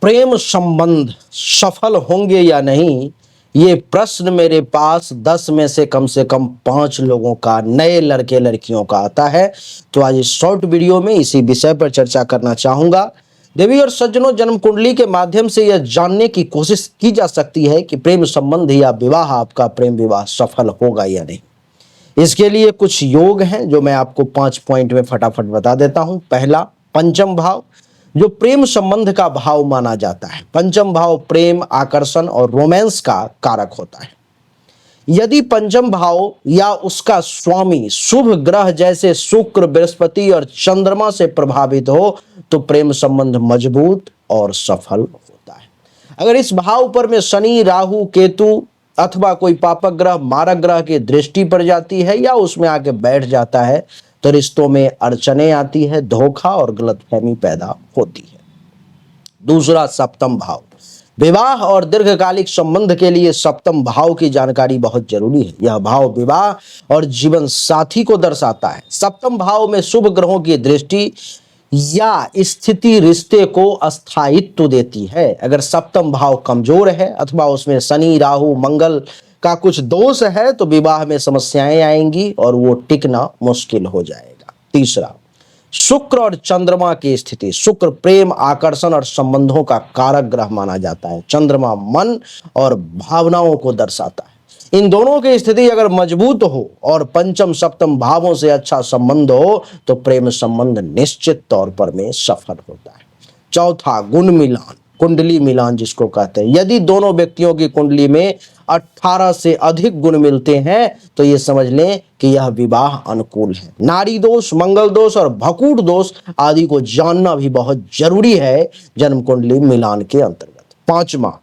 प्रेम संबंध सफल होंगे या नहीं, ये प्रश्न मेरे पास 10 में से कम 5 लोगों का, नए लड़के लड़कियों का आता है। तो आज इस शॉर्ट वीडियो में इसी विषय पर चर्चा करना चाहूंगा। देवी और सज्जनों, जन्म कुंडली के माध्यम से यह जानने की कोशिश की जा सकती है कि प्रेम संबंध या विवाह, आपका प्रेम विवाह सफल होगा या नहीं। इसके लिए कुछ योग हैं जो मैं आपको 5 पॉइंट में फटाफट बता देता हूं। पहला, पंचम भाव, जो प्रेम संबंध का भाव माना जाता है। पंचम भाव प्रेम, आकर्षण और रोमांस का कारक होता है। यदि पंचम भाव या उसका स्वामी शुभ ग्रह जैसे शुक्र, बृहस्पति और चंद्रमा से प्रभावित हो तो प्रेम संबंध मजबूत और सफल होता है। अगर इस भाव पर में शनि, राहु, केतु अथवा कोई पापक ग्रह, मारक ग्रह की दृष्टि पड़ जाती है या उसमें आके बैठ जाता है तो रिश्तों में अड़चने आती है, धोखा और गलतफहमी पैदा होती है। दूसरा, सप्तम भाव, विवाह और दीर्घकालिक संबंध के लिए सप्तम भाव की जानकारी बहुत जरूरी है। यह भाव विवाह और जीवन साथी को दर्शाता है। सप्तम भाव में शुभ ग्रहों की दृष्टि या स्थिति रिश्ते को अस्थायित्व देती है। अगर सप्तम भाव कमजोर है अथवा उसमें शनि, राहु, मंगल का कुछ दोष है तो विवाह में समस्याएं आएंगी और वो टिकना मुश्किल हो जाएगा। तीसरा, शुक्र और चंद्रमा की स्थिति। शुक्र प्रेम, आकर्षण और संबंधों का कारक ग्रह माना जाता है। चंद्रमा मन और भावनाओं को दर्शाता है। इन दोनों की स्थिति अगर मजबूत हो और पंचम सप्तम भावों से अच्छा संबंध हो तो प्रेम संबंध निश्चित तौर पर में सफल होता है। चौथा, गुण मिलान, कुंडली मिलान जिसको कहते हैं। यदि दोनों व्यक्तियों की कुंडली में 18 से अधिक गुण मिलते हैं तो ये समझ लें कि यह विवाह अनुकूल है। नारी दोष, मंगल दोष और भकूट दोष आदि को जानना भी बहुत जरूरी है जन्म कुंडली मिलान के अंतर्गत। पांचवा,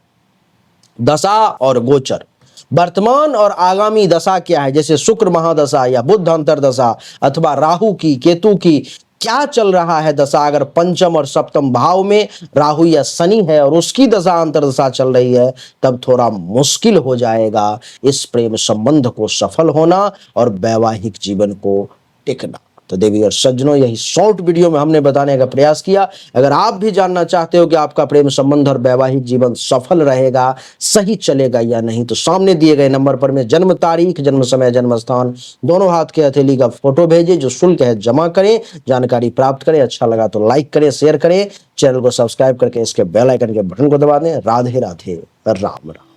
दशा और गोचर। वर्तमान और आगामी दशा क्या है, जैसे शुक्र महादशा या बुध अंतरदशा अथवा राहु की, केतु की क्या चल रहा है दशा। अगर पंचम और सप्तम भाव में राहु या शनि है और उसकी दशा अंतरदशा चल रही है तब थोड़ा मुश्किल हो जाएगा इस प्रेम संबंध को सफल होना और वैवाहिक जीवन को टिकना। तो देवी और सज्जनों, यही शॉर्ट वीडियो में हमने बताने का प्रयास किया। अगर आप भी जानना चाहते हो कि आपका प्रेम संबंध और वैवाहिक जीवन सफल रहेगा, सही चलेगा या नहीं, तो सामने दिए गए नंबर पर में जन्म तारीख, जन्म समय, जन्म स्थान, दोनों हाथ के हथेली का फोटो भेजें। जो शुल्क है जमा करें, जानकारी प्राप्त करें। अच्छा लगा तो लाइक करें, शेयर करें, चैनल को सब्सक्राइब करके इसके बेल आइकन के बटन को दबा दें। राधे राधे, राम राम।